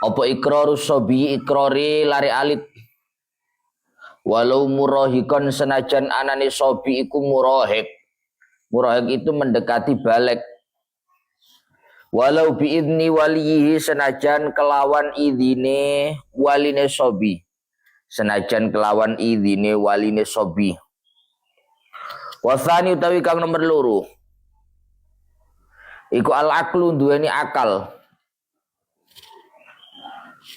Apa iqraru sobi iqrari lari alit. Walau murahikon senajan anane sobi iku murahik. Murahik itu mendekati balik. Walau biidni walihi senajan kelawan idine waline sobi. Senajan kelawan idine waline sobi. Wasani utawi kang nomor loro. Iku al-aqlu duweni akal.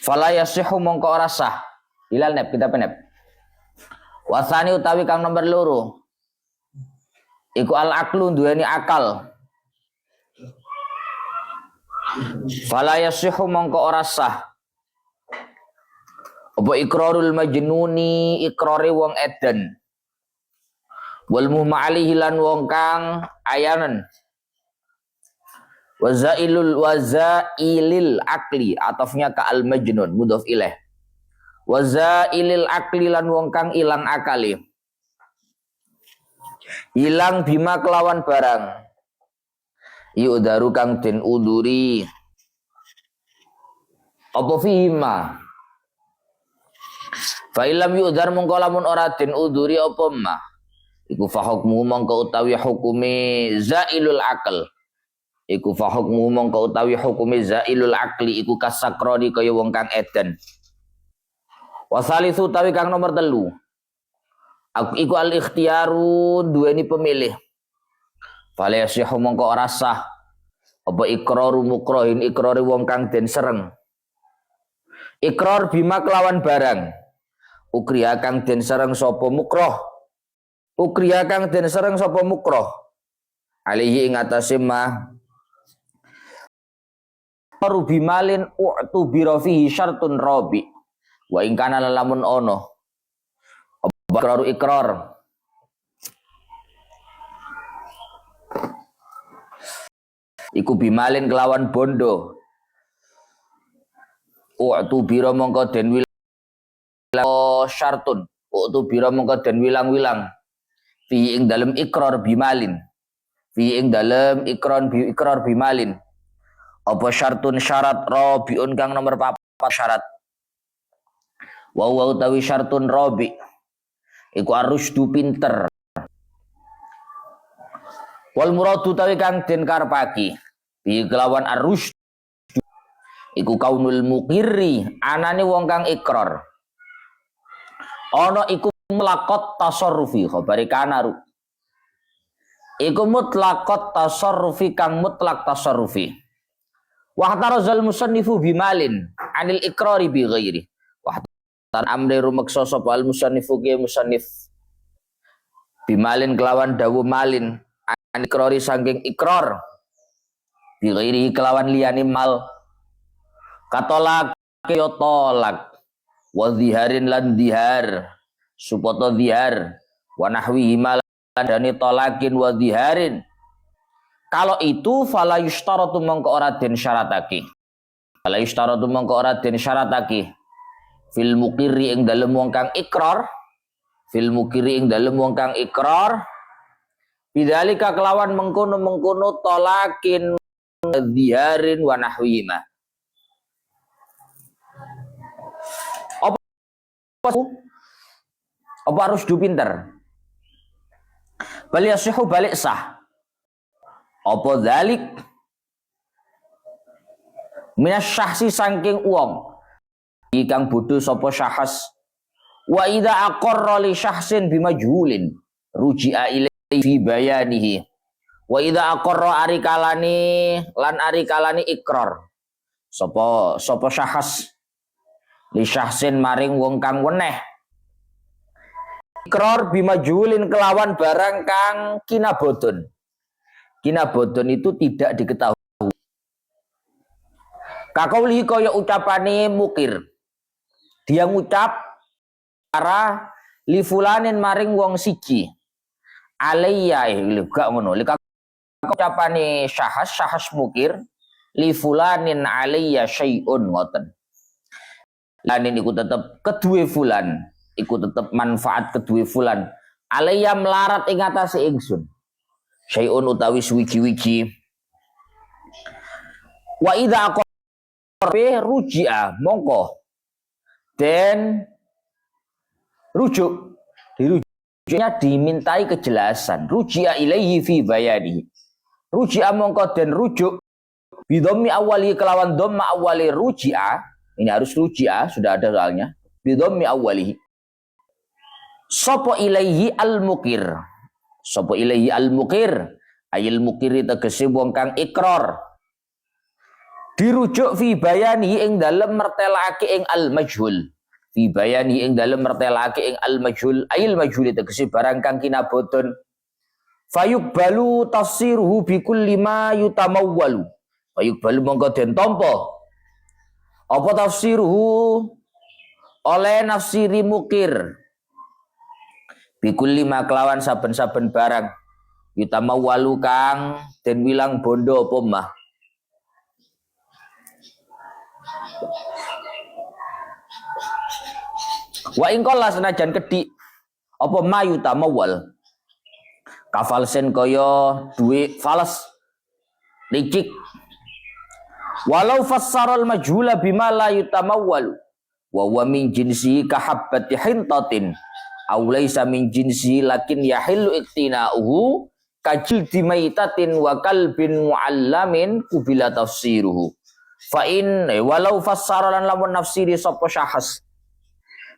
Fala yasihu mongko ora sah. Hilal nep kita penep. Wasani utawi kang nomor loro. Iku al-aqlu duweni akal. Fala yasihu mongko ora sah. Apa iqrarul majnuni iqrare wong edan. Wal muhma'alihi lan wong kang ayanan. Wazailil akli atafnya ka al majnun mudhof ilaih. Wazailil akli lan wong kang ilang akali. Ilang bima kelawan barang. Yu'daru kang den uduri. Apa fihima? Fa ilam yu'dar mongko lamun ora den uduri apa ma? Iku fa hukmu mongko utawi hukume zailul akal. Iku fa hukmu mongko utawi hukume zailul akli iku kasakroni kaya wong kang edan. Wasalisu utawi kang nomor 3. Iku al ikhtiyaru duweni pemilih. Fala yasihu mongko ora sah. Apa iqraru mukrahin iqrari wong kang den sereng. Iqrar bima kelawan barang. Ukriya kang den sereng sapa mukrah. Ukriya kang den sereng sapa mukrah. Alihi ing atase mah bimalin u'tu birafihi syartun rabi. Wa ing kana lamun ono. Iqraru iqrar. Iku bimalin kelawan bondo. U'tu bira mongko den wilang syartun. U'tu bira mongko den wilang-wilang. Fi ing dalem iqrar bimalin. Fi ing dalem iqrar bimalin. Apa syartun syarat rabiun kang nomor 4 syarat. Wa utawi syartun rabi. Iku arusdu pinter. Wal muradu utawi kang den karepake. Bi kelawan arusdu. Iku kaunul muqirri anane wong kang ikrar. Ana iku mutlaqat tasarrufi khabari kanaru. Iku mutlaqat tasarrufi kang mutlak tasarrufi. Wa tarazal musannifu bimalin anil iqrari bi ghairi. Wa tar amri rumaksa sapa al musannifu ke musannif bimalin kelawan dawu malin an iqrari saking ikrar bi ghairi kelawan liyane mal. Katolak yo tolak wa ziharin lan zihar. Supoto zihar wa nahwihi maladani tolakin wa ziharin. Kalau itu fala yustaratu mongko ora den syaratake. Fala yustaratu mongko ora den syaratake. Fil muqirri ing dalem wong kang ikrar. Fil muqirri ing dalem wong kang ikrar. Bidzalika kelawan mengkono-mengkono tolakin ziharin wa nahwihi ma. Apa harus du pinter? Bal yasihu balik sah. Apa dzalik? Minas syahsi saking uang. Ikang bodho sapa syahas. Wa idza aqarra li syahsin bimajhulin ruji'a ilaihi fi bayanihi. Wa idza aqarra arikalani lan arikalani ikrar. Sapa syahas li syahsin maring wong kang weneh. Ikrar bimajhulin kelawan barang kang kinabodon. Kinabodon itu tidak diketahui. Kakauli kaya ucapane mukir. Dia ngucap para li fulanin maring wong siji. Alayya gak ngono. Ucapane syahas mukir li fulanin alayya syai'un ngoten. Lan niku tetep kedue fulan. Iku tetep manfaat kedua fulan. Alayya melarat ing atase ingsun. Syai'un utawi suwiji-wiji. Wa idza ruji'a mongko den rujuk, dirujuknya dimintai kejelasan, ruji'a ilaihi fi bayani, ruji'a mongko den rujuk bidhammi awali kelawan dhamma awali ruji'a, ini harus ruji'a, sudah ada soalnya, bidhammi awali sapa ilaihi al-mukir, sapa ilaihi al-mukir, ayil mukiri tegese wong kang ikrar, dirujuk fi bayani ing dalem mertelake ing al-majhul, fi bayani ing dalem mertelake ing al-majhul, ayil majhul tegese barang kang kinabodon, fayuqbalu tafsiruhu bi kulli ma yutamawwalu, fayuqbalu mongko den tampa apa tafsiruhu oleh nafsiri mukir bi kulli ma kelawan saben-saben barang yutamawwalu kang den wilang bondo apa mah. Wa ingkola senajan kedik apa mayu tamawal kafal sen kaya duwe fals licik, walau fassaral majhula bima la yutamawwalu wa huwa min jinsi kahabbati hintatin aw laysa min jinsi lakin yahillu iktina'uhu kajildi maitatin wa kalbin muallamin kubila tafsiruhu fa in walau fassaralan lamun nafsiri sapa syahas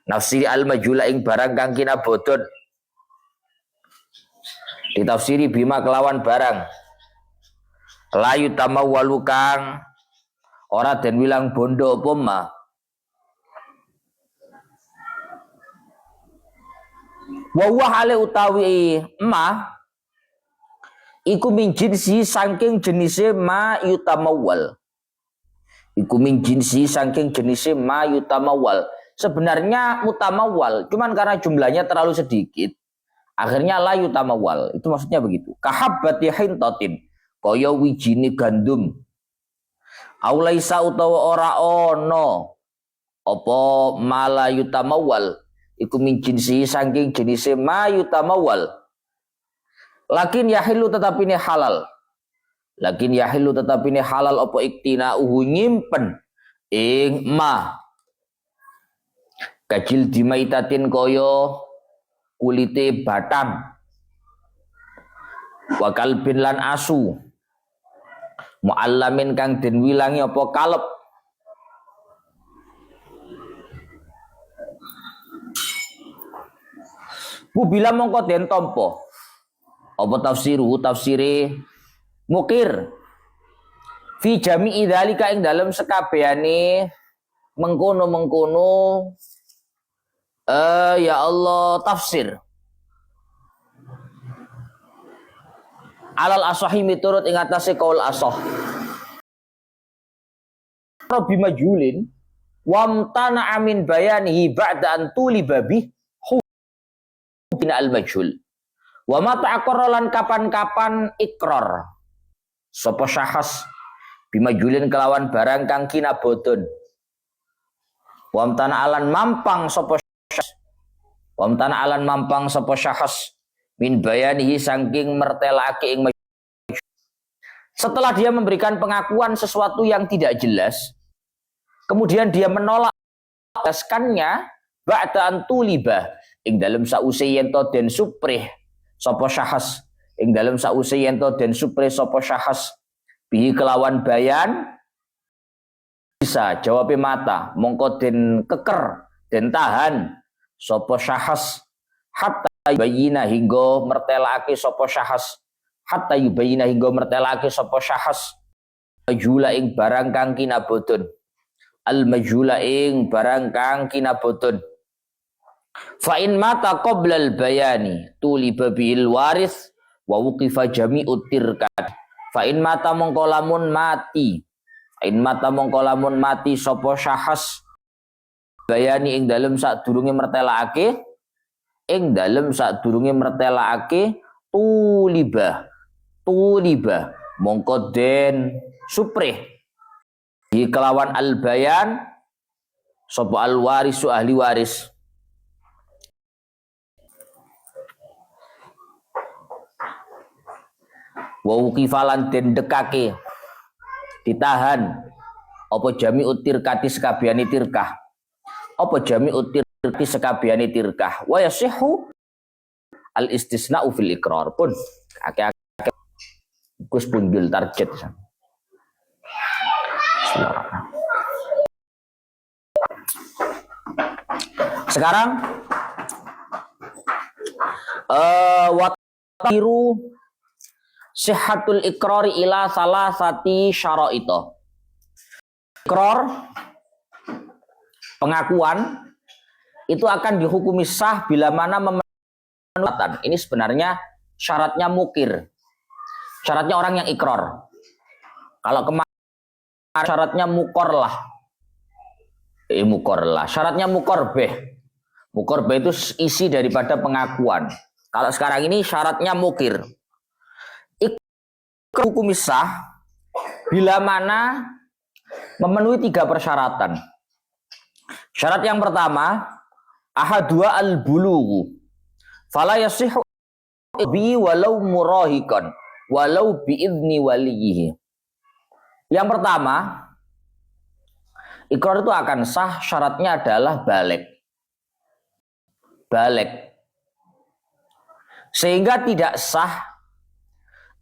nafsiri al-majhula ing barang kang kinabodon, ditafsiri bima kelawan barang layu tamawwalu kang ora den wilang bondo apa ma, wa huwa hale utawi ma iku min jinsi saking jenise ma yutamawwal, iku min jinsi saking jenise ma yutamawwal, sebenarnya mutamawwal, cuman karena jumlahnya terlalu sedikit, akhirnya la yutamawwal. Itu maksudnya begitu. Kahabbati hintatin, kaya wijine gandum. Aulaisa utawa ora ono apa mala yutamawwal, iku min jinsi saking jenise ma yutamawwal. Lakin yahilu tetapi ini halal. Lakin yahilu tetapi ini halal apa iktina'uhu nyimpen ing ma. Kajil dimaitatin koyo kulite batang, wakal bin lan asu, muallamin kang den wilangi apa kalep, bu bila mongko den tompo apa tafsiru tafsire mukir fi jami'i dzalika ing dalem sekabehane mengkono-mengkono ya Allah tafsir alal asahi miturut ing atase kaul asah Rabbi majulin wamtana amin bayanihi ba'da an tuli babi hubina al majhul wa ma ta'aqarralan kapan-kapan ikrar sapa syahas bimajulin kelawan barang kang kinabodon wamtana alan mampang sapa wamtana alan mampang sapa syahas min bayanihi saking mertelake ing setelah dia memberikan pengakuan sesuatu yang tidak jelas, kemudian dia menolak jelaskannya ba'da antuliba ing dalem sause yen to den suprih sapa syahas ing dalem sause yen to den suprih sapa syahas bihi kelawan bayan bisa jawab mata mongko den keker den tahan sapa syahas hatta yubayina hingga mertelake sapa syahas hatta yubayina hingga mertelake sapa syahas majhula ing barang kang kinabodon al majhula ing barang kang kinabodon fa in mata qabla al bayani tuliba bil waris wa wuqifa jami'ut tirkat fa in mata mongko lamun mati fa in mata mongko lamun mati sapa syahas bayani ing dalem sadurunge mertelake ing dalem sadurunge mertelake tuliba mongko den suprih di kelawan al bayan sapa al warisu ahli waris wa uqifalan den dekake ditahan Apa jami'ut tirkati sekabiani tirkah. Apa jami'ut tirkati sekabiani tirkah. Wa yasihhu al istisna'u fil iqrar pun akeh-akeh Gus punjul target. Sekarang watiru sihhatul iqrari ila salasati syara'ita. Iqrar pengakuan itu akan dihukumi sah bila mana memenuhi. Ini sebenarnya syaratnya mukir. Syaratnya orang yang iqrar. Kalau kemarin syaratnya mukorlah. Mukorlah. Syaratnya mukorbeh. Mukorbeh itu isi daripada pengakuan. Kalau sekarang ini syaratnya mukir. Iqrar hukum sah bila mana memenuhi 3 persyaratan. Syarat yang pertama, ahadua al-bulughu. Fala yasihhu bi walau murahikan, walau biidni waliyihi. Yang pertama, iqrar itu akan sah, syaratnya adalah balik. Balik. Sehingga tidak sah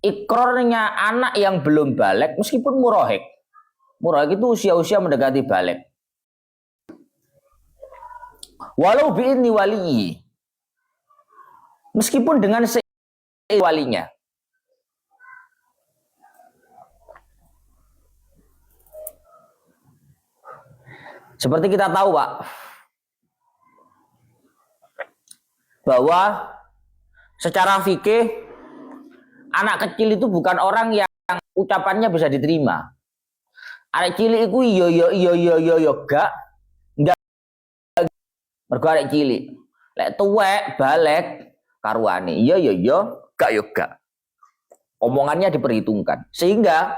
iqrarnya anak yang belum balik meskipun murahik. Murahik itu usia-usia mendekati balik. Walau biidni waliyihi. Meskipun dengan walinya. Seperti kita tahu, Pak, bahwa secara fikih anak kecil itu bukan orang yang ucapannya bisa diterima. Anak cilik itu iya gak enggak mergo arek cilik. Lek tuwek balik karuane iya gak yo gak. Omongannya diperhitungkan. Sehingga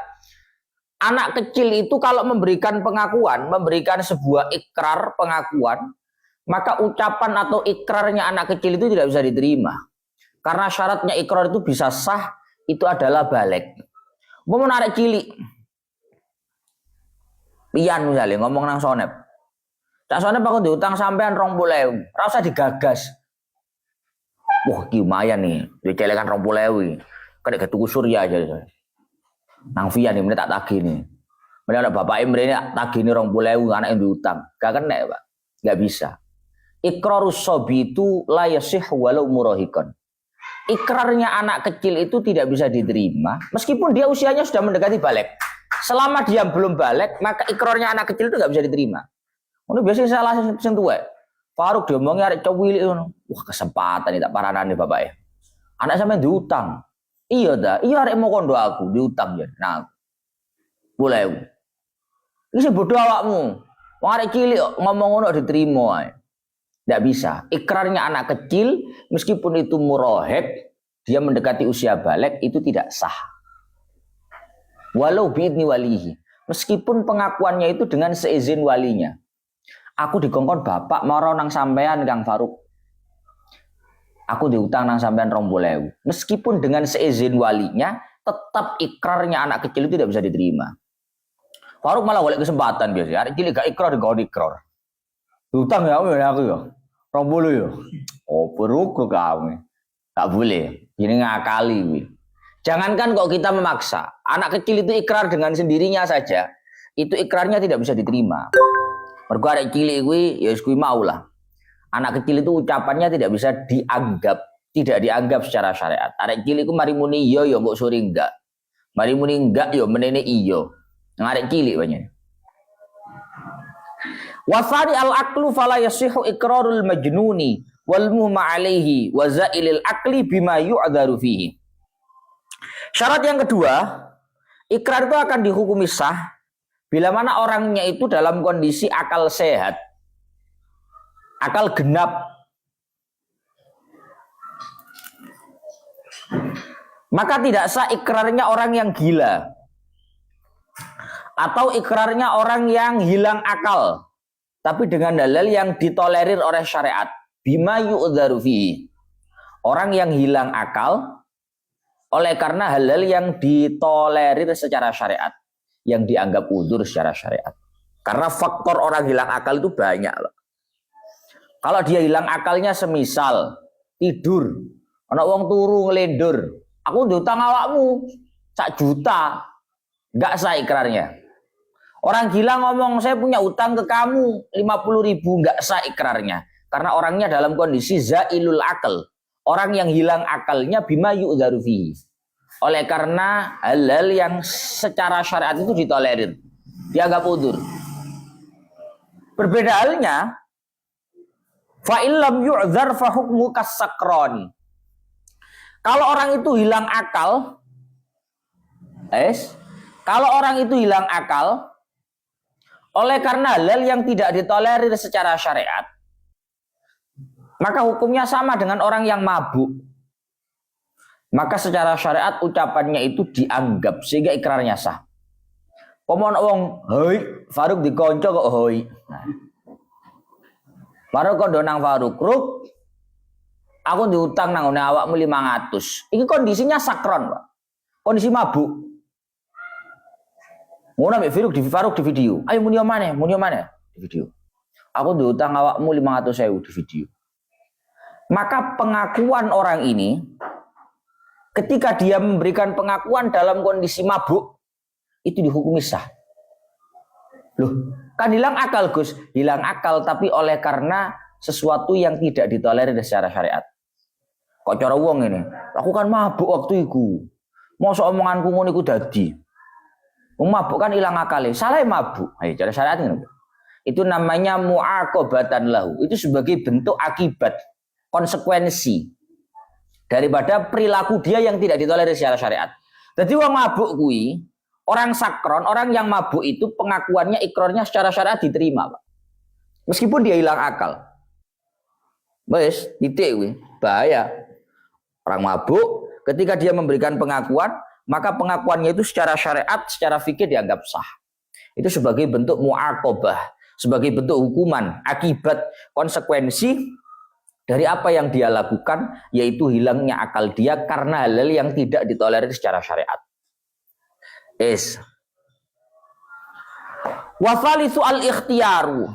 anak kecil itu kalau memberikan pengakuan, memberikan sebuah ikrar pengakuan, maka ucapan atau ikrarnya anak kecil itu tidak bisa diterima. Karena syaratnya ikrar itu bisa sah, itu adalah balik. Mau menarik cilik. Pian misalnya ngomong nang sonep. Tak sonep aku diutang sampean 20.000. Ora usah digagas. Wah, lumayan nih. Dicelekan 20.000. Kadek ketuku surya aja. Nang Via nih, tak tagih nih. Mereka bapak ini tagih nih 20.000 anak yang diutang. Gak kena, Pak. Gak bisa. Iqrarus sobi itu la yasih walau murahikon. Ikrarnya anak kecil itu tidak bisa diterima meskipun dia usianya sudah mendekati balik. Selama dia belum balik, maka ikrarnya anak kecil itu nggak bisa diterima. Ini biasanya salah sing tuwek. Faruk diomongnya arek cowili ngono. Wah, kesempatan iki tak paranane bapak ya. Anak sampean diutang. Iya dah, iya arek mau kondo aku diutang ya. Nah, boleh. Iki bodoh awakmu. Wong arek cilik ngomong ngono diterima ae. Nggak bisa. Ikrarnya anak kecil meskipun itu murahib, dia mendekati usia balik itu tidak sah. Walau biidni walihi. Meskipun pengakuannya itu dengan seizin walinya. Aku dikongkon bapak marah nang sampean Kang Faruk. Aku diutang nang sampean 20.000. Meskipun dengan seizin walinya, tetap ikrarnya anak kecil itu tidak bisa diterima. Faruk malah golek kesempatan biasa. Arek cilik gak ikrar digawe ikrar. Diutang ya aku ya. 20 ya. Oh, peruk kamu. Tak boleh. Ini ngakali wi. Jangankan kok kita memaksa. Anak kecil itu ikrar dengan sendirinya saja. Itu ikrarnya tidak bisa diterima. Mergo arek cilik kuwi ya wis kuwi maulah. Anak kecil itu ucapannya tidak bisa tidak dianggap secara syariat. Arek cilik ku mari muni iya ya kok sore enggak. Mari muni enggak ya menene iya. Nang arek cilik banyak. Wasari al-aqlu fala yasihu iqrarul majnuni wal muhma alaihi wa zailil aqli bima yu'dharu fihi. Syarat yang kedua, ikrar itu akan dihukumi sah bila mana orangnya itu dalam kondisi akal sehat, akal genap. Maka tidak sah ikrarnya orang yang gila atau ikrarnya orang yang hilang akal, tapi dengan dalil yang ditolerir oleh syariat. Bima yu'dharu fihi. Orang yang hilang akal oleh karena hal-hal yang ditolerir secara syariat, yang dianggap udzur secara syariat. Karena faktor orang hilang akal itu banyak, Pak. Kalau dia hilang akalnya semisal tidur, ana wong turu ngelendur, aku ndutang awakmu 1 juta, enggak sah ikrarnya. Orang gila ngomong saya punya utang ke kamu 50.000, enggak sah ikrarnya. Karena orangnya dalam kondisi zailul akal. Orang yang hilang akalnya bima yu'dzaru fihi. Oleh karena hal-hal yang secara syariat itu ditolerir, dianggap udzur. Berbeda halnya fa illam yu'dzar fa hukmu kasakroni. Kalau orang itu hilang akal, kalau orang itu hilang akal oleh karena hal yang tidak ditolerir secara syariat, maka hukumnya sama dengan orang yang mabuk. Maka secara syariat ucapannya itu dianggap sehingga ikrarnya sah. Pomon wong, hoi, Faruk dikonco kok hoi. Nah. Faruk kok donang Faruk, Ruk, aku diutang nang ngene awakmu 500. Ini kondisinya sakron, Pak. Kondisi mabuk. Ngono ambek Faruk di video. Ayo muni mana di video. Aku diutang awakmu 500.000 di video. Maka pengakuan orang ini ketika dia memberikan pengakuan dalam kondisi mabuk itu dihukumi sah. Loh, kan hilang akal, Gus. Hilang akal tapi oleh karena sesuatu yang tidak ditolerir secara syariat. Kok cara wong ini? Aku kan mabuk waktu itu. Mosok omonganku ngono iku dadi. Mabuk kan hilang akalnya. Salah mabuk. Ayo cara syariat ini. Itu namanya mu'aqobatan lahu. Itu sebagai bentuk akibat, konsekuensi daripada perilaku dia yang tidak ditolerir secara syariat. Jadi wong mabuk kui, orang sakron, orang yang mabuk itu pengakuannya, ikrarnya secara syariat diterima, Pak. Meskipun dia hilang akal. Wes, titik kui, bahaya. Orang mabuk ketika dia memberikan pengakuan, maka pengakuannya itu secara syariat, secara fikih dianggap sah. Itu sebagai bentuk mu'aqobah, sebagai bentuk hukuman, akibat, konsekuensi dari apa yang dia lakukan, yaitu hilangnya akal dia karena hal-hal yang tidak ditolerir secara syariat. Wa thalithu al-ikhtiyaru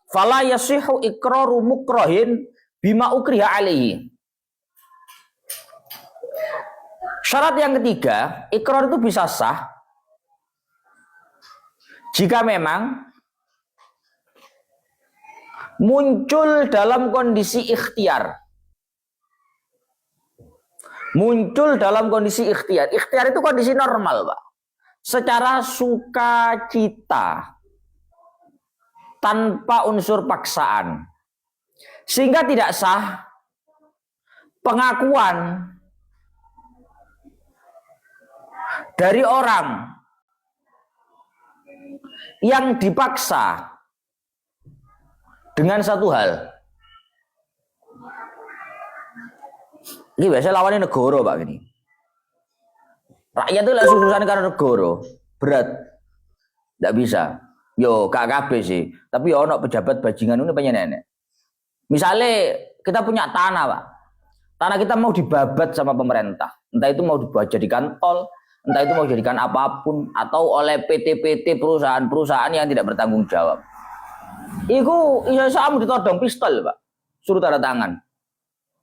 fala yasihu iqraru mukrahin bima ukriha alaihi. Syarat yang ketiga, ikrar itu bisa sah jika memang muncul dalam kondisi ikhtiar. Muncul dalam kondisi ikhtiar. Ikhtiar itu kondisi normal, Pak. Secara sukacita, tanpa unsur paksaan. Sehingga tidak sah pengakuan dari orang yang dipaksa dengan satu hal. Ini biasanya lawannya negara, Pak, ini. Rakyat itu lah sususan karena negara. Berat. Tidak bisa. Yo, KKB sih. Tapi yo ono pejabat bajingan ini pengen nenek. Misalnya kita punya tanah, Pak. Tanah kita mau dibabat sama pemerintah. Entah itu mau dijadikan tol, entah itu mau dijadikan apapun, atau oleh PT-PT perusahaan-perusahaan yang tidak bertanggung jawab. Iku isamu ditodong pistol, Pak. Suruh tanda tangan.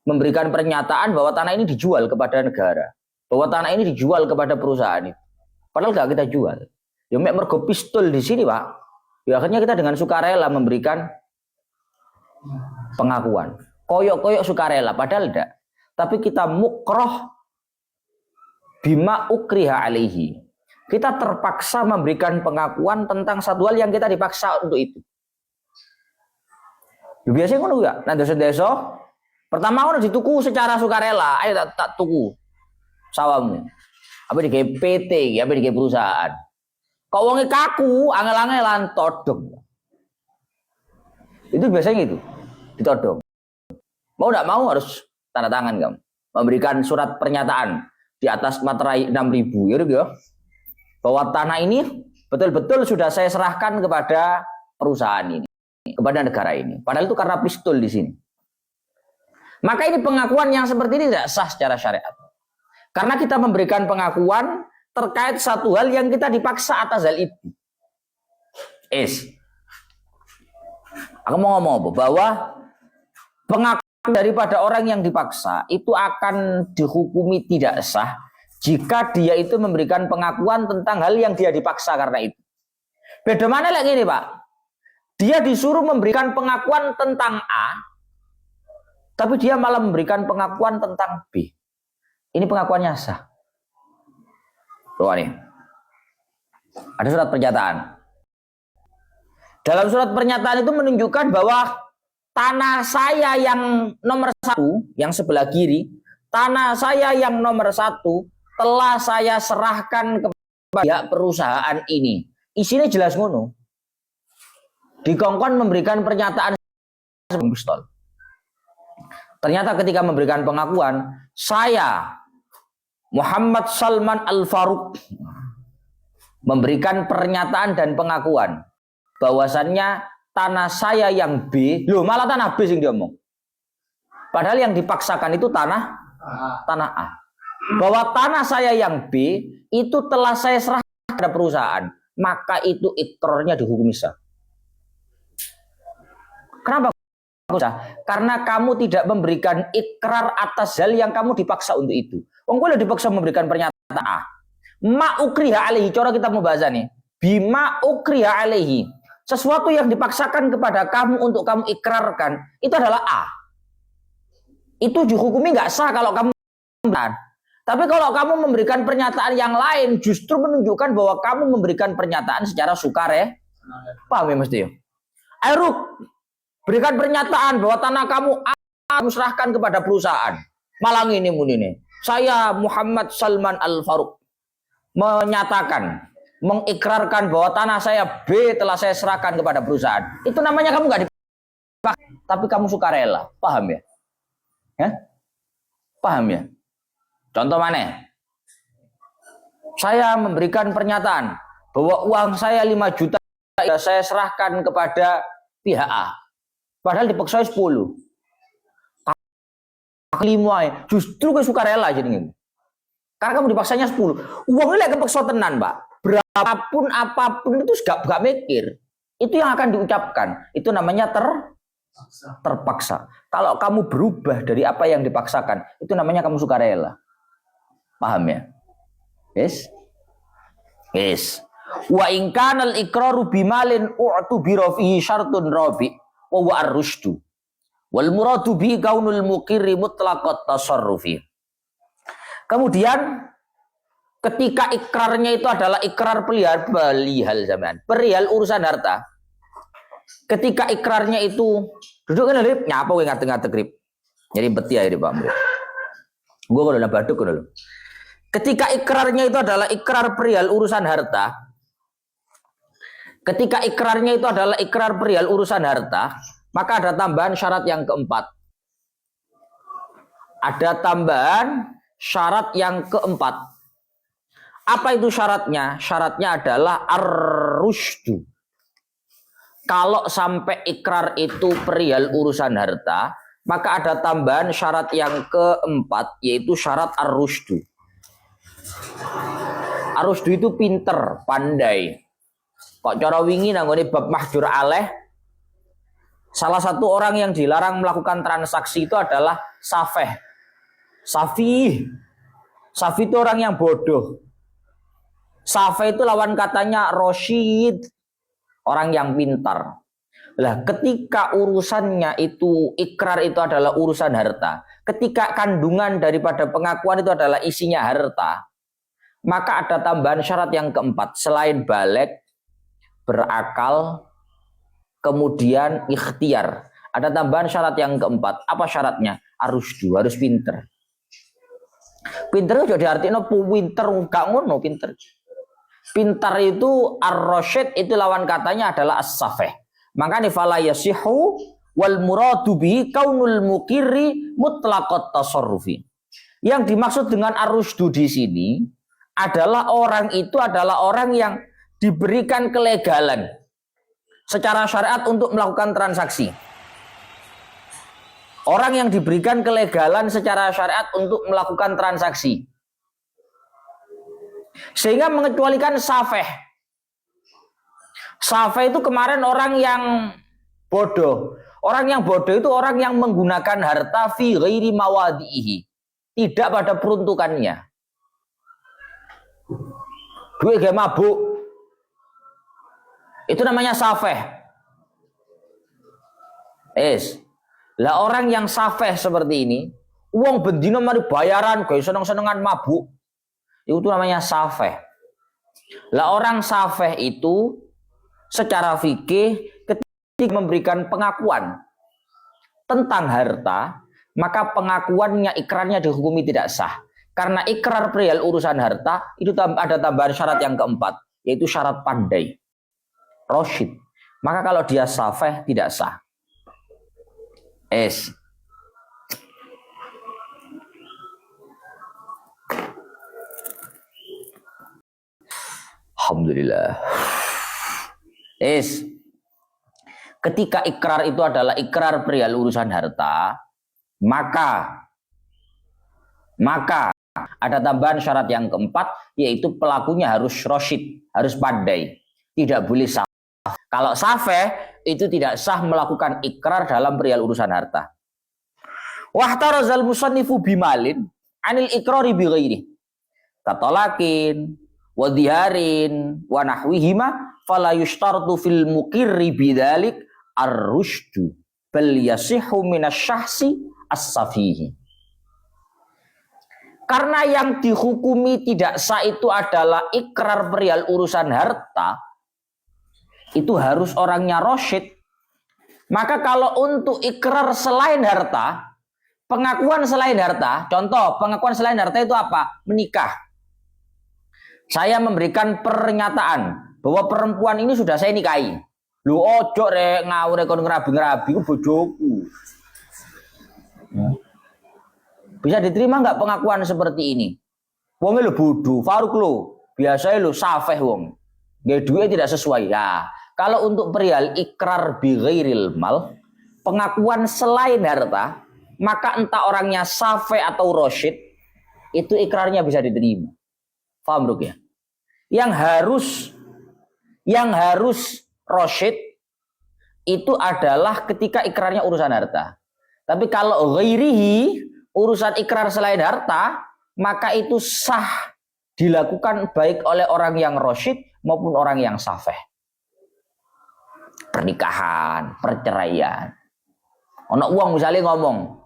Memberikan pernyataan bahwa tanah ini dijual kepada negara. Bahwa tanah ini dijual kepada perusahaan itu. Padahal gak kita jual. Ya mergo pistol di sini, Pak. Ya akhirnya kita dengan sukarela memberikan pengakuan. Koyok-koyok sukarela, padahal tidak. Tapi kita mukroh bima ukriha alaihi. Kita terpaksa memberikan pengakuan tentang satu hal yang kita dipaksa untuk itu. Biasanya ngono enggak? Nah, desa-desa pertama ono dituku secara sukarela, ayo tak tuku sawahmu. Apa di PT, apa di perusahaan. Kok wonge kaku, angel-angelan todong. Itu biasanya gitu, ditodong. Mau enggak mau harus tanda tangan kamu. Memberikan surat pernyataan di atas materai 6.000 ya, bahwa tanah ini betul-betul sudah saya serahkan kepada perusahaan ini, kepada negara ini. Padahal itu karena pistol di sini. Maka ini pengakuan yang seperti ini tidak sah secara syariat. Karena kita memberikan pengakuan terkait satu hal yang kita dipaksa atas hal itu. Aku mau ngomong apa? Bahwa pengakuan daripada orang yang dipaksa itu akan dihukumi tidak sah jika dia itu memberikan pengakuan tentang hal yang dia dipaksa karena itu. Beda mana lagi ini, Pak? Dia disuruh memberikan pengakuan tentang A, tapi dia malah memberikan pengakuan tentang B. Ini pengakuannya sah. Tuh nih. Ada surat pernyataan. Dalam surat pernyataan itu menunjukkan bahwa tanah saya yang nomor 1, yang sebelah kiri, tanah saya yang nomor 1 telah saya serahkan kepada perusahaan ini. Isinya jelas ngono. Dikongkon memberikan pernyataan pistol. Ternyata ketika memberikan pengakuan, saya Muhammad Salman Al-Faruq memberikan pernyataan dan pengakuan bahwasannya tanah saya yang B, loh malah tanah B sing diomong. Padahal yang dipaksakan itu tanah A. Bahwa tanah saya yang B itu telah saya serahkan kepada perusahaan, maka itu ikrarnya dihukumi sah. Kenapa? Karena kamu tidak memberikan ikrar atas hal yang kamu dipaksa untuk itu. Wong kowe dipaksa memberikan pernyataan A. Ma ukriha alaihi, cara kita mau bahasa nih. Bima ukriha alaihi. Sesuatu yang dipaksakan kepada kamu untuk kamu ikrarkan, itu adalah A. Itu dihukumi nggak sah kalau kamu. Tapi kalau kamu memberikan pernyataan yang lain, justru menunjukkan bahwa kamu memberikan pernyataan secara sukarela. Paham ya mesti ya? Airuk, berikan pernyataan bahwa tanah kamu A, kamu serahkan kepada perusahaan. Malang ini munine. Saya Muhammad Salman Al-Faruq menyatakan, mengikrarkan bahwa tanah saya B telah saya serahkan kepada perusahaan. Itu namanya kamu nggak dipaksa, tapi kamu sukarela. Paham ya? Ya? Paham ya? Contoh mana? Saya memberikan pernyataan bahwa uang saya 5 juta saya serahkan kepada pihak A. Padahal dipaksa 10. Justru gue sukarela jadi. Karena kamu dipaksanya 10. Uangnya lagi kepaksa tenan, Pak. Berapapun apapun itu gak mikir. Itu yang akan diucapkan. Itu namanya terpaksa. Kalau kamu berubah dari apa yang dipaksakan, itu namanya kamu sukarela. Paham ya? Yes. Wa in kana al-iqraru bimalin u'tu bi rafihi syartun rabi wa huwa ar-rusydu. Wal muradu bi kaunul muqirri mutlaqat tasarrufi. Kemudian ketika ikrarnya itu adalah ikrar perihal urusan harta. Ketika ikrarnya itu duduk kan lho, nyapa kowe ngateng-ngateng grip. Jadi beti ae Pak Amri. Gua kalau udah baduk dulu. Ketika ikrarnya itu adalah ikrar perihal urusan harta. Ketika ikrarnya itu adalah ikrar perihal urusan harta, maka ada tambahan syarat yang keempat. Ada tambahan syarat yang keempat. Apa itu syaratnya? Syaratnya adalah ar-rusydu. Kalau sampai ikrar itu perihal urusan harta, maka ada tambahan syarat yang keempat, yaitu syarat ar-rusydu. Ar-rusydu itu pinter, pandai. Kok cara wingi nanggone bab mahjur aleh, salah satu orang yang dilarang melakukan transaksi itu adalah safeh. Safi itu orang yang bodoh. Safeh itu lawan katanya rosyid, orang yang pintar. Lah, ketika urusannya itu ikrar itu adalah urusan harta, ketika kandungan daripada pengakuan itu adalah isinya harta, maka ada tambahan syarat yang keempat selain balik, berakal, kemudian ikhtiar. Ada tambahan syarat yang keempat. Apa syaratnya? Arusdu, harus pinter. Pinter itu diartikan pinter, gak ngono pinter. Pintar itu ar-rasyid itu lawan katanya adalah as-safeh. Makanya fala yasihu wal muradu bihi kaunul muqirri mutlaqat tasarrufi. Yang dimaksud dengan ar-rusdu di sini adalah orang itu adalah orang yang diberikan kelegalan secara syariat untuk melakukan transaksi. Orang yang diberikan kelegalan secara syariat untuk melakukan transaksi. Sehingga mengecualikan safeh. Safeh itu kemarin orang yang bodoh. Orang yang bodoh itu orang yang menggunakan harta fi ghairi mawadihi, tidak pada peruntukannya. Duit gak mabuk, itu namanya safeh. Lah orang yang safeh seperti ini, uang bendino mari bayaran, kayak seneng-senengan mabuk, itu namanya safeh. Lah orang safeh itu secara fikih ketika memberikan pengakuan tentang harta, maka pengakuannya, ikrarnya dihukumi tidak sah. Karena ikrar perihal urusan harta itu ada tambahan syarat yang keempat, yaitu syarat pandai, rosyid. Maka kalau dia safeh tidak sah. Alhamdulillah. Ketika ikrar itu adalah ikrar perihal urusan harta, maka ada tambahan syarat yang keempat, yaitu pelakunya harus rosyid, harus pandai, tidak boleh sah. Kalau safeh itu tidak sah melakukan ikrar dalam perihal urusan harta. Wahtarazal musannifu bimalin anil ikrari bi ghairi katolakin wa dhiharin wa nahwihima fala yushtartu fil muqirri bidzalik ar-rusydu bal yasihhu minasyahsi as-safihi. Karena yang dihukumi tidak sah itu adalah ikrar perihal urusan harta, itu harus orangnya rosyid. Maka kalau untuk ikrar selain harta, pengakuan selain harta, contoh pengakuan selain harta itu apa? Menikah. Saya memberikan pernyataan bahwa perempuan ini sudah saya nikahi. Lu ojo rek ngawur kon ngerabi-ngerabi ku bojoku. Bisa diterima nggak pengakuan seperti ini? Wong lu bodoh, Faruk lu. Biasanya lu safeh wong. Nggak duit tidak sesuai. Ya, kalau untuk perihal ikrar bi ghairil mal, pengakuan selain harta, maka entah orangnya safeh atau rosyid, itu ikrarnya bisa diterima. Paham Ruk ya? Yang harus rosyid itu adalah ketika ikrarnya urusan harta. Tapi kalau ghairihi, urusan ikrar selain harta, maka itu sah dilakukan baik oleh orang yang rosyid maupun orang yang safeh. Pernikahan, perceraian. Ono uang misalnya ngomong,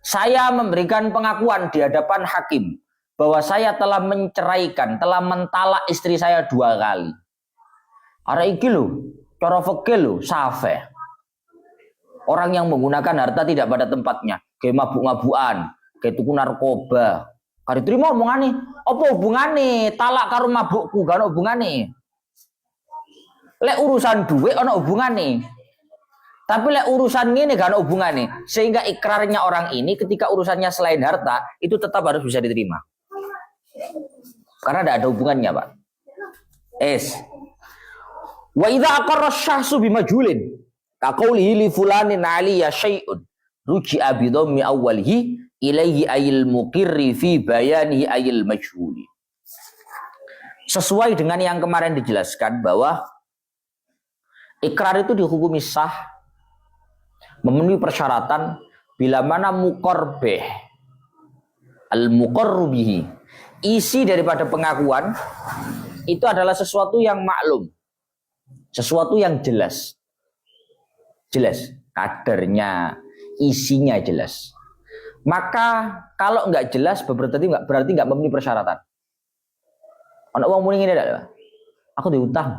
saya memberikan pengakuan di hadapan hakim bahwa saya telah menceraikan, telah mentalak istri saya 2 kali. Ara iki lho, cara fikih lho, safeh. Orang yang menggunakan harta tidak pada tempatnya, kayak mabuk-mabukan, kayak tuku narkoba. Kari terima omongane, apa hubungane talak karo mabukku, gak ono hubungane. Lek urusan duit ono hubungane. Tapi lek urusan ini gak ono hubungane. Sehingga ikrarnya orang ini ketika urusannya selain harta itu tetap harus bisa diterima. Karena tidak ada hubungannya, Pak. Wa idza aqarra asy-syahsu bimajhulin ka qawlihi li fulanin 'aliya syai'un ruji'a bi dhammi awwalihi ilaihi ayil muqirri fi bayanihi ayil majhuli. Sesuai dengan yang kemarin dijelaskan bahwa ikrar itu dihukumi sah memenuhi persyaratan bila mana muqarbih al-muqarru bihi, isi daripada pengakuan itu adalah sesuatu yang maklum, sesuatu yang jelas kadarnya, isinya jelas. Maka kalau nggak jelas berarti nggak memenuhi persyaratan. Ono wong muni ngene dak, aku diutang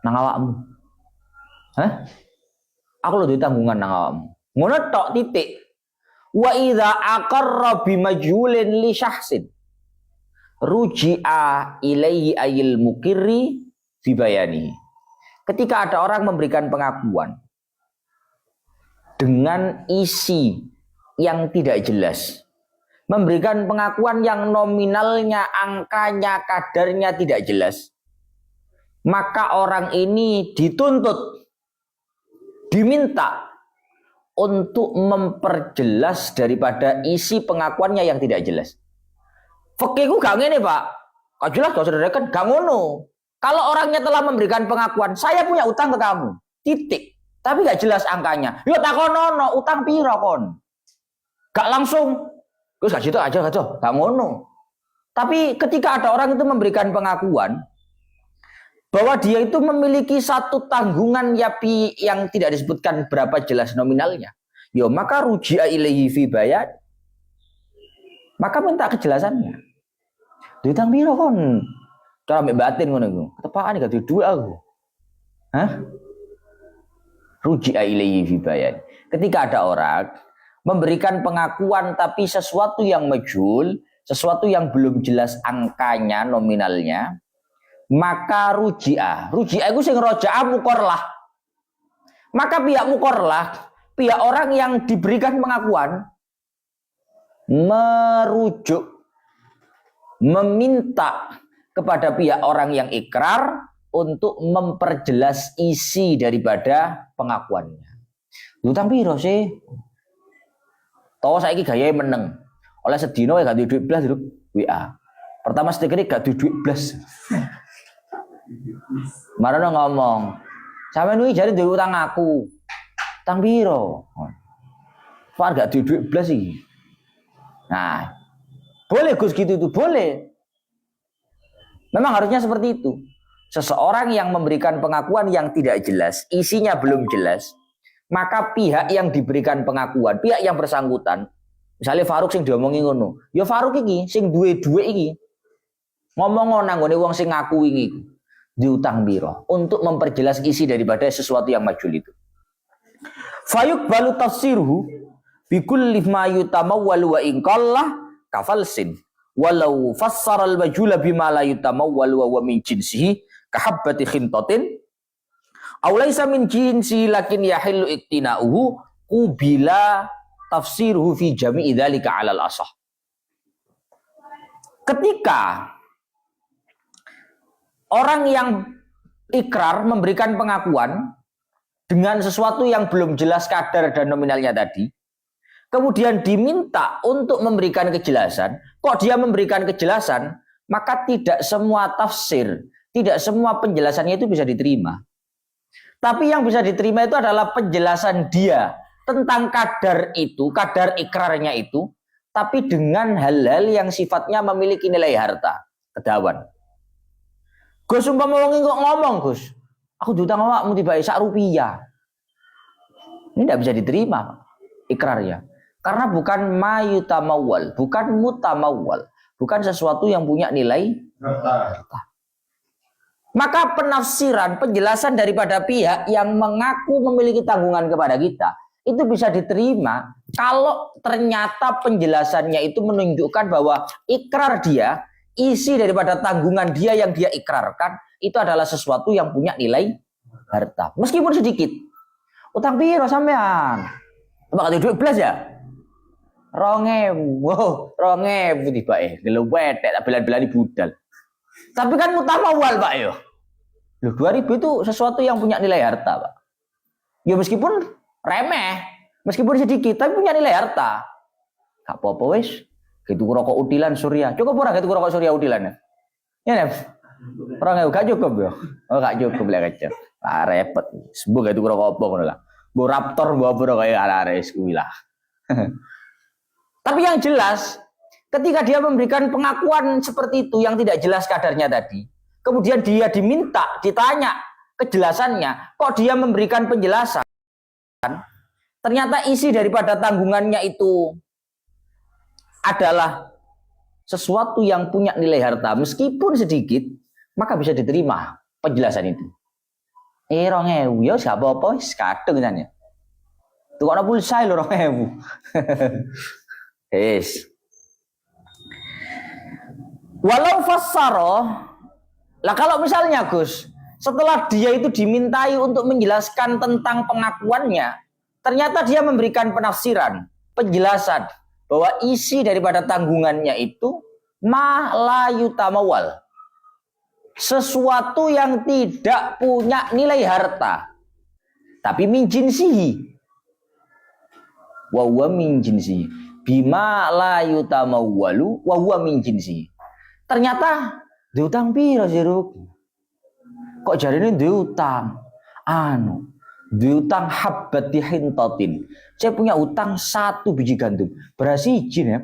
nang awakmu. Hah? Aku lho duwe tanggungan nang awakmu. Ngono tok, titik. Wa idza aqarra bimajhulin li syahsin ruji'a ilaihi ayil muqirri fi bayanihi. Ketika ada orang memberikan pengakuan dengan isi yang tidak jelas, memberikan pengakuan yang nominalnya, angkanya, kadarnya tidak jelas, maka orang ini dituntut, diminta untuk memperjelas daripada isi pengakuannya yang tidak jelas. Fikihku gak ngene, Pak. Gak jelas, gak sederhana, gak ngono. Kalau orangnya telah memberikan pengakuan, saya punya utang ke kamu, titik. tapi gak jelas angkanya. Yo takonono utang piro kon. Gak langsung. Terus gak gitu aja gak ngono. Tapi ketika ada orang itu memberikan pengakuan bahwa dia itu memiliki satu tanggungan yang tidak disebutkan berapa jelas nominalnya. Yo maka ruji'a ilaihi fi bayan. Maka minta kejelasannya. Diutang piro kon? Cara mbek batin ngono iku. Ketepaan gak duwe aku. Hah? Ruji'a ilaihi fi bayan. Ketika ada orang memberikan pengakuan tapi sesuatu yang majhul, sesuatu yang belum jelas angkanya, nominalnya, maka ruji'a. Ruji'a itu sing roja'a mukorlah. Maka pihak mukorlah, pihak orang yang diberikan pengakuan merujuk, meminta kepada pihak orang yang ikrar untuk memperjelas isi daripada pengakuannya. Utang piro sih? Tahu saiki gayae meneng. Oleh sedino gak duit blas WA. Pertama stiker gak duit blas. Marono ngomong, "Sampeyan iki jare duwe utang aku. Utang piro?" Far gak duit blas iki. Nah, boleh Gus gitu itu, boleh. Memang harusnya seperti itu. Seseorang yang memberikan pengakuan yang tidak jelas, isinya belum jelas, maka pihak yang diberikan pengakuan, pihak yang bersangkutan, misalnya Faruk sing diomongi ngono, ya Faruk iki sing duwe iki ngomong nang gone wong sing ngaku iki diutang biro untuk memperjelas isi daripada sesuatu yang majhul itu. Fayuk balu tafsiruhu bikulli ma yutamawwal wa in qallah kafalsin walau fassara al-majhula bima la yutamawwal wa min jinsihi kahabbati khintatin aw laysa min jinsi lakin yahillu iktina'uhu qubila tafsiruhu fi jami'i dzalika 'ala al-asah. Ketika orang yang ikrar memberikan pengakuan dengan sesuatu yang belum jelas kadar dan nominalnya tadi, kemudian diminta untuk memberikan kejelasan, kok dia memberikan kejelasan, maka tidak semua tafsir, tidak semua penjelasannya itu bisa diterima. Tapi yang bisa diterima itu adalah penjelasan dia tentang kadar itu, kadar ikrarnya itu, tapi dengan hal-hal yang sifatnya memiliki nilai harta, kedawan. Gus umpama wong kok ngomong, Gus, aku diutang awakmu tiba-tiba sak rupiah. Ini tidak bisa diterima ikrarnya. Karena bukan mayutamawwal, bukan mutamawwal, bukan sesuatu yang punya nilai harta. Maka penafsiran, penjelasan daripada pihak yang mengaku memiliki tanggungan kepada kita itu bisa diterima kalau ternyata penjelasannya itu menunjukkan bahwa ikrar dia, isi daripada tanggungan dia yang dia ikrarkan itu adalah sesuatu yang punya nilai harta, meskipun sedikit. Utang piro sampean? Bakal duit belas ya? 2.000, wow, 2.000 tiba gelewet, tak belan-belani budal. Tapi kan mutamawal Pak yo. Loh 2.000 itu sesuatu yang punya nilai harta Pak. Ya meskipun remeh, meskipun sedikit, tapi punya nilai harta. Gak apa-apa wis. Gitu rokok utilan Surya. Cukup ora gitu rokok Surya utilan. Ya nih. Orang gak cukup yo. Oh gak cukup lek kecil. Ah repot. Sebab gitu rokok apa ngono lah. Mbok Raptor mbok apa kaya arek kuwi lah. Tapi yang jelas, ketika dia memberikan pengakuan seperti itu yang tidak jelas kadarnya tadi, kemudian dia diminta, ditanya kejelasannya, kok dia memberikan penjelasan, ternyata isi daripada tanggungannya itu adalah sesuatu yang punya nilai harta, meskipun sedikit, maka bisa diterima penjelasan itu. 2.000, ya siapa apa, kadang misalnya. Tukang pulsa lho 2.000. Yes. Walau fassaro, lah kalau misalnya Gus, setelah dia itu dimintai untuk menjelaskan tentang pengakuannya, ternyata dia memberikan penafsiran, penjelasan bahwa isi daripada tanggungannya itu ma la yutamawal, sesuatu yang tidak punya nilai harta, tapi min jinsihi, wa huwa min jinsihi, bima la yutamawwalu wa huwa min jinsihi. Ternyata diutang piro sih Ruk? Kok jarine diutang? Diutang habbati hintatin. Saya punya utang 1 biji gandum. Beras izin ya.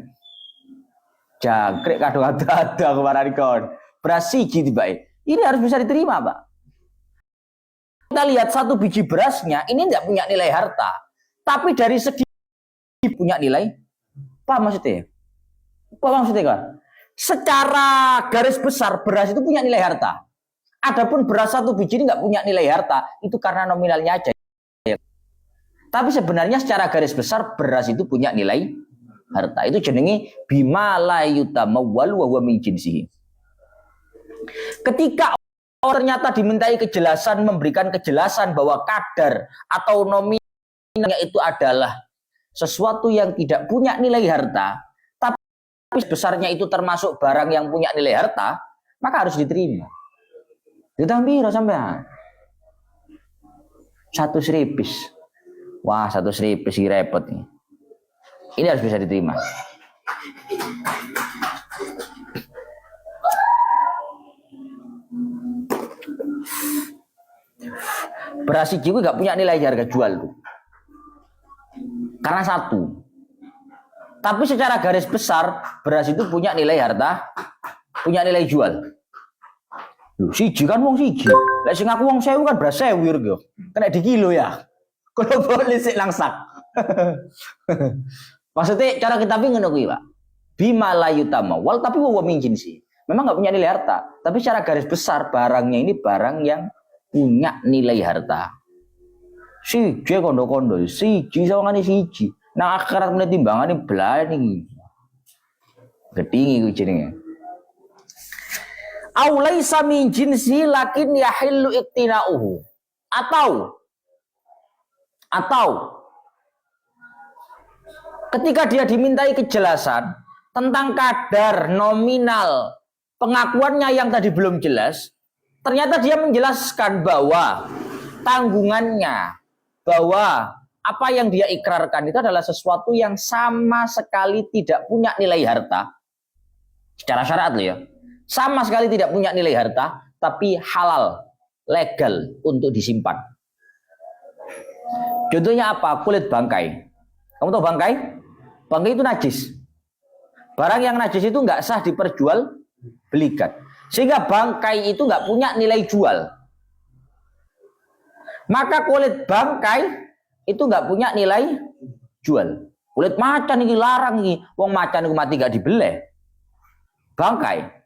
Jangkrik kado ada kemarin kon. Beras izin tiba. Ini harus bisa diterima, Pak. Kita lihat 1 biji berasnya, ini tidak punya nilai harta. Tapi dari segi punya nilai, apa maksudnya? Apa maksudnya kan? Secara garis besar beras itu punya nilai harta. Adapun beras 1 biji ini nggak punya nilai harta, itu karena nominalnya aja. Tapi sebenarnya secara garis besar beras itu punya nilai harta. Itu jenenge bima la yutamawwal wa huwa min jinsihi. Ketika ternyata dimintai kejelasan, memberikan kejelasan bahwa kadar atau nominalnya itu adalah sesuatu yang tidak punya nilai harta, tapi besarnya itu termasuk barang yang punya nilai harta, maka harus diterima. Ditambah sampean 100 ripis. Wah, 100 ripis repot nih. Ini harus bisa diterima. Beras hiji nggak punya nilai harga jual tuh. Karena 1. Tapi secara garis besar beras itu punya nilai harta, punya nilai jual. Loh, siji kan wong siji. Lek sing aku wong 1000 kan beras 1000 yo. Kena di kilo ya. Kalau boleh sik langsak. Maksudnya cara kita ngono kuwi, Pak. Bima la yutamawwal tapi wa min jinsi. Memang nggak punya nilai harta, tapi secara garis besar barangnya ini barang yang punya nilai harta. Siji kondo-kondo, siji sawangane siji. Nang akhirat meneh timbangane blani. Gedhingi kuwi jenenge. Au laisa min jinsi lakin yahillu iktina'uhu. Atau ketika dia dimintai kejelasan tentang kadar nominal pengakuannya yang tadi belum jelas, ternyata dia menjelaskan bahwa tanggungannya, bahwa apa yang dia ikrarkan itu adalah sesuatu yang sama sekali tidak punya nilai harta. Secara syariat loh ya. Sama sekali tidak punya nilai harta, tapi halal, legal untuk disimpan. Contohnya apa? Kulit bangkai. Kamu tahu bangkai? Bangkai itu najis. Barang yang najis itu nggak sah diperjual belikan. Sehingga bangkai itu nggak punya nilai jual. Maka kulit bangkai itu nggak punya nilai jual. Kulit macan ini larang ini. Wong macan itu mati gak dibeleh. Bangkai.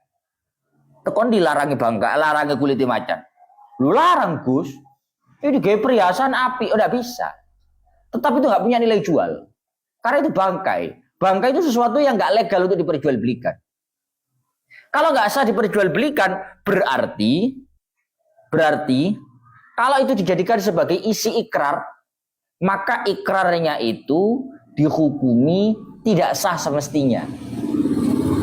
Tekon dilarangi bangkai, larangi kulit macan. Lu larang Gus. Ini gaya perhiasan api, udah bisa. Tetapi itu nggak punya nilai jual. Karena itu bangkai. Bangkai itu sesuatu yang nggak legal untuk diperjualbelikan. Kalau nggak sah diperjualbelikan, berarti kalau itu dijadikan sebagai isi ikrar, maka ikrarnya itu dihukumi tidak sah semestinya.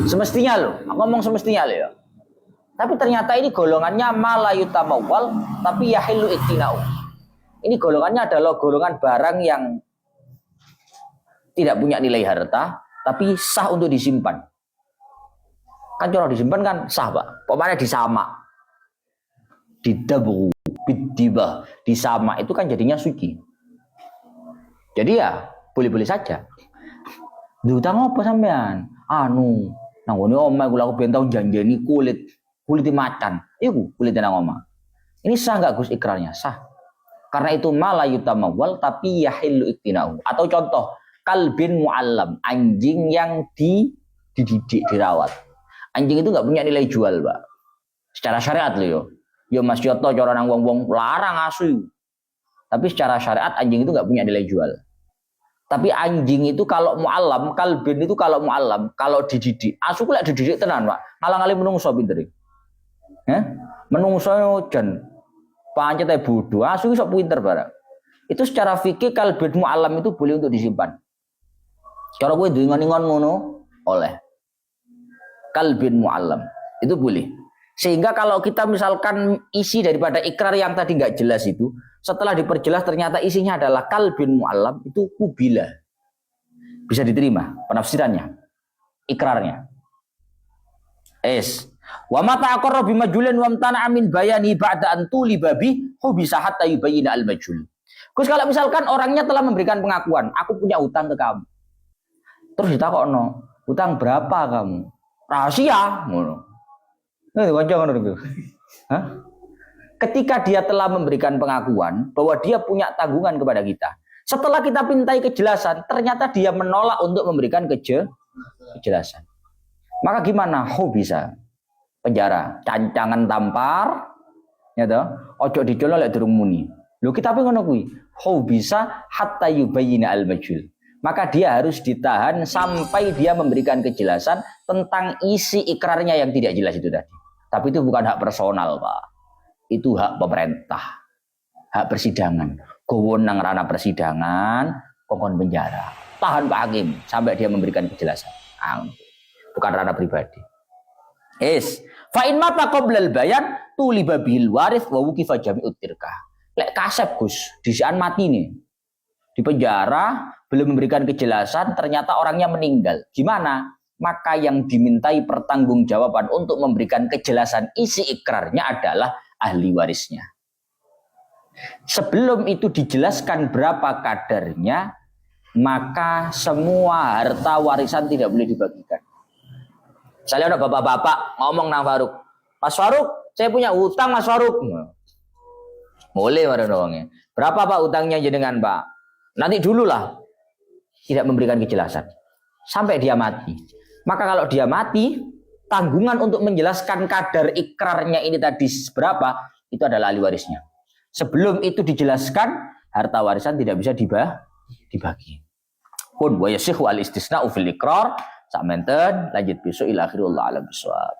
Semestinya loh, aku ngomong semestinya loh ya. Tapi ternyata ini golongannya malayutamawwal, tapi yahillu iktina'u. Ini golongannya adalah golongan barang yang tidak punya nilai harta, tapi sah untuk disimpan. Kan kalau disimpan kan sah, Pak. Pokoknya disama. Didabu, bidibah, disama itu kan jadinya suci. Jadi ya boleh-boleh saja. Diutang apa sampean? Nang ngene omah kula aku ben tau janjeni kulit macan. Iku kulitnya nang omah. Ini sah enggak Gus ikrarnya? Sah. Karena itu malayutamawwal tapi yahillu iktina'u. Atau contoh, kalbin mu'allam, anjing yang dididik, dirawat. Anjing itu enggak punya nilai jual, Pak. Secara syariat loh yo. Yo Mas Yoto cara nang wong-wong larang asu. Tapi secara syariat anjing itu enggak punya nilai jual. Tapi anjing itu kalau mu'allam, kalbin itu kalau mu'allam, kalau dididik, asu ku lek dididik tenan, Pak. Ngalang-aling menungso pintere. Menungso jan pancet ae bodoh, asu iso pinter barang. Itu secara fikih kalbin mu'allam itu boleh untuk disimpan. Cara kowe ndengon-ndengon ngono oleh. Kalbin mu'allam itu boleh. Sehingga kalau kita misalkan isi daripada ikrar yang tadi nggak jelas itu, setelah diperjelas ternyata isinya adalah kalbin mu'allam, itu kubila. Bisa diterima penafsirannya, ikrarnya. Wa mata aqarra bimajulin wa amtana min bayani ba'da an tuliba bi hubisa hatta yubayyana al-majhul. Gus, kalau misalkan orangnya telah memberikan pengakuan, aku punya utang ke kamu. Terus ditakokno, utang berapa kamu? Rahasia, ngono. Hah? Ketika dia telah memberikan pengakuan bahwa dia punya tanggungan kepada kita, setelah kita mintai kejelasan, ternyata dia menolak untuk memberikan kejelasan. Maka gimana? Bisa penjara, cancangan tampar, ya toh, ojo dicolok lek durung muni. Lho kita ngono kuwi. Bisa hatta yubayyina al-majhul. Maka dia harus ditahan sampai dia memberikan kejelasan tentang isi ikrarnya yang tidak jelas itu tadi. Tapi itu bukan hak personal, Pak. Itu hak pemerintah. Hak persidangan. Gowonang rana persidangan, kongkon penjara. Tahan Pak Hakim sampai dia memberikan kejelasan. Bukan rana pribadi. Fa in mata qoblal bayan tuliba bil waris wa wuqifa jami'ut tirkah. Lek kasep Gus, disian mati nih. Di penjara, belum memberikan kejelasan, ternyata orangnya meninggal. Gimana? Maka yang dimintai pertanggungjawaban untuk memberikan kejelasan isi ikrarnya adalah ahli warisnya. Sebelum itu dijelaskan berapa kadarnya, maka semua harta warisan tidak boleh dibagikan. Misalnya ada bapak-bapak ngomong nang Faruk, Mas Faruk, saya punya hutang Mas Faruk. Boleh marah doangnya. Berapa Pak utangnya jenengan Pak? Nanti dulu lah. Tidak memberikan kejelasan. Sampai dia mati. Maka kalau dia mati, tanggungan untuk menjelaskan kadar ikrarnya ini tadi berapa, itu adalah ahli warisnya. Sebelum itu dijelaskan, harta warisan tidak bisa dibagi. Pun wa yasihhu al istisna'u fil iqrar. Sak menten lanjut besok ila akhirullah alam bisawab.